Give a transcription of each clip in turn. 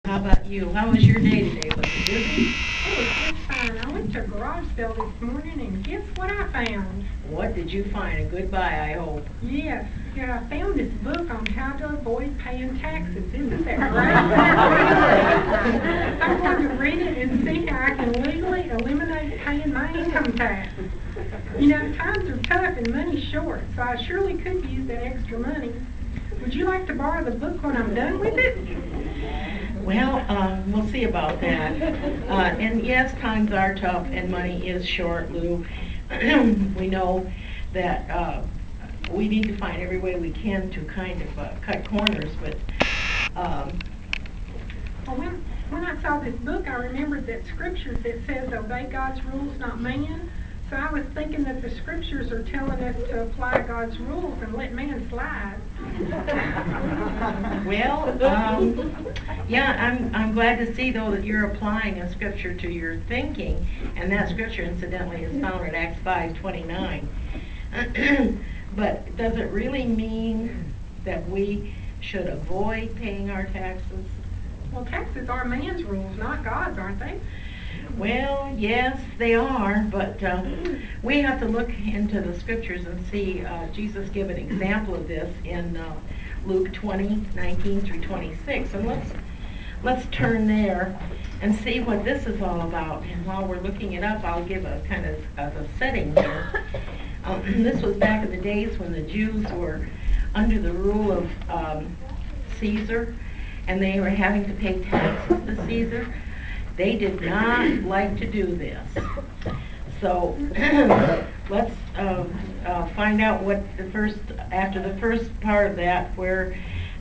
How about you? How was your day today? Was it busy? It was just fine. I went to a garage sale this morning and guess what I found? What did you find? A good buy, I hope. Yes, yeah, I found this book on how to avoid paying taxes. Isn't that great? I'm going to read it and see how I can legally eliminate paying my income tax. You know, times are tough and money's short, so I surely could use that extra money. Would you like to borrow the book when I'm done with it? Well, we'll see about that. And yes, times are tough and money is short, Lou. We know that we need to find every way we can to kind of cut corners, but Well, when I saw this book, I remembered that scriptures that says obey God's rules, not man. So I was thinking that the scriptures are telling us to apply God's rules and let man slide. well, yeah, I'm glad to see though that you're applying a scripture to your thinking, and that scripture incidentally is found in Acts 5:29. But does it really mean that we should avoid paying our taxes? Well, taxes are man's rules, not God's, aren't they? Well, yes, they are, but we have to look into the scriptures and see. Jesus gave an example of this in Luke 20:19 through 26. And let's turn there and see what this is all about. And while we're looking it up, I'll give a kind of a setting here. This was back in the days when the Jews were under the rule of Caesar, and they were having to pay taxes to Caesar. They did not like to do this. So let's find out what after the first part of that, where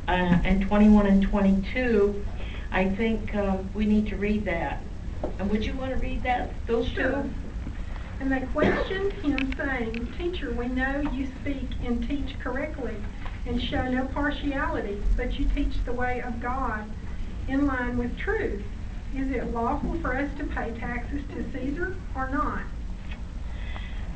in 21 and 22, I think we need to read that. And would you want to read those Sure. two? And they questioned him, saying, Teacher, we know you speak and teach correctly and show no partiality, but you teach the way of God in line with truth. Is it lawful for us to pay taxes to Caesar or not?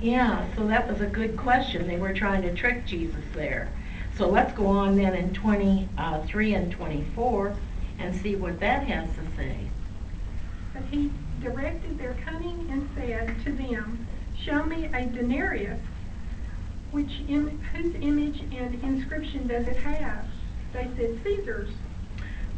Yeah, so that was a good question. They were trying to trick Jesus there. So let's go on then in 23 and 24 and see what that has to say. But he directed their cunning and said to them, Show me a denarius, whose image and inscription does it have? They said, Caesar's.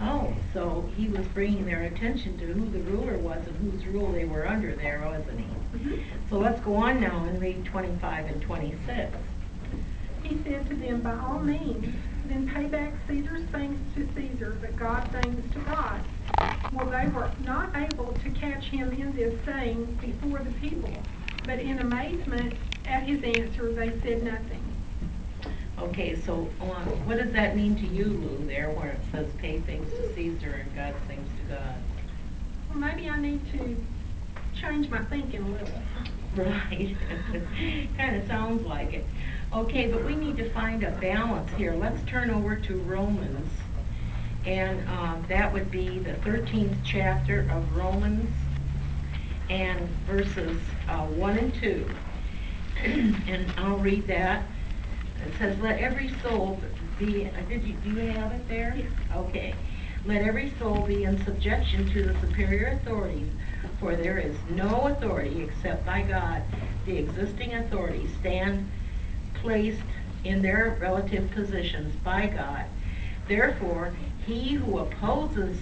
Oh, so he was bringing their attention to who the ruler was and whose rule they were under there, wasn't he? Mm-hmm. So let's go on now and read 25 and 26. He said to them, By all means, then pay back Caesar's things to Caesar, but God's things to God. Well, they were not able to catch him in this saying before the people, but in amazement at his answer, they said nothing. Okay, so what does that mean to you, Lou, there where it says pay things to Caesar and God's things to God? Well, maybe I need to change my thinking a little. Right. Kind of sounds like it. Okay, but we need to find a balance here. Let's turn over to Romans. And that would be the 13th chapter of Romans and verses 1 and 2. And I'll read that. It says, let every soul be, do you have it there? Yes. Okay. Let every soul be in subjection to the superior authorities, for there is no authority except by God. The existing authorities stand placed in their relative positions by God. Therefore, he who opposes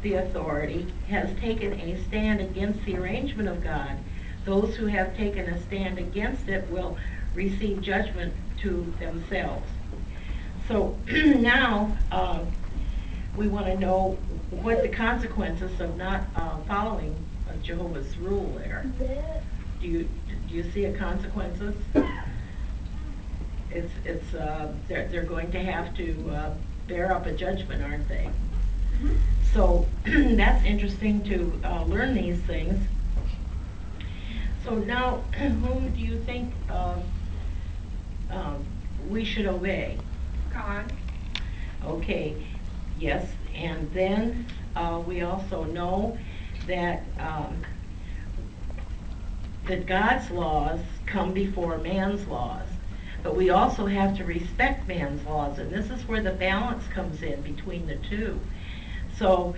the authority has taken a stand against the arrangement of God. Those who have taken a stand against it will receive judgment to themselves. So now we want to know what the consequences of not following Jehovah's rule there. Do you see a consequences? They're going to have to bear up a judgment, aren't they? Mm-hmm. So that's interesting to learn these things. So now, whom do you think we should obey? God. Okay, yes, and then we also know that that God's laws come before man's laws. But we also have to respect man's laws, and this is where the balance comes in between the two. So,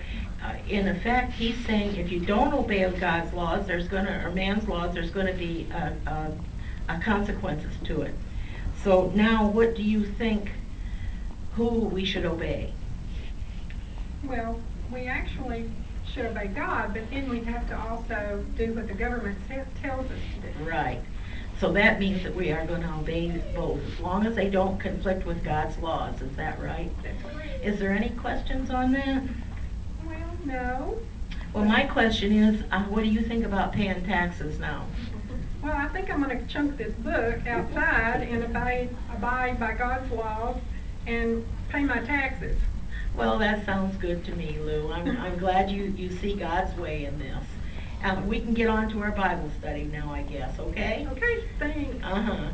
in effect, he's saying if you don't obey God's laws, or man's laws, there's gonna be a consequences to it. So now, what do you think, who we should obey? Well, we actually should obey God, but then we have to also do what the government tells us to do. Right. So that means that we are gonna obey both, as long as they don't conflict with God's laws, is that right? That's correct. Is there any questions on that? Well, no. Well, my question is, what do you think about paying taxes now? Well, I think I'm gonna chunk this book outside and abide by God's laws and pay my taxes. Well, that sounds good to me, Lou. I'm glad you see God's way in this. We can get on to our Bible study now, I guess, okay? Okay, thanks. Uh-huh.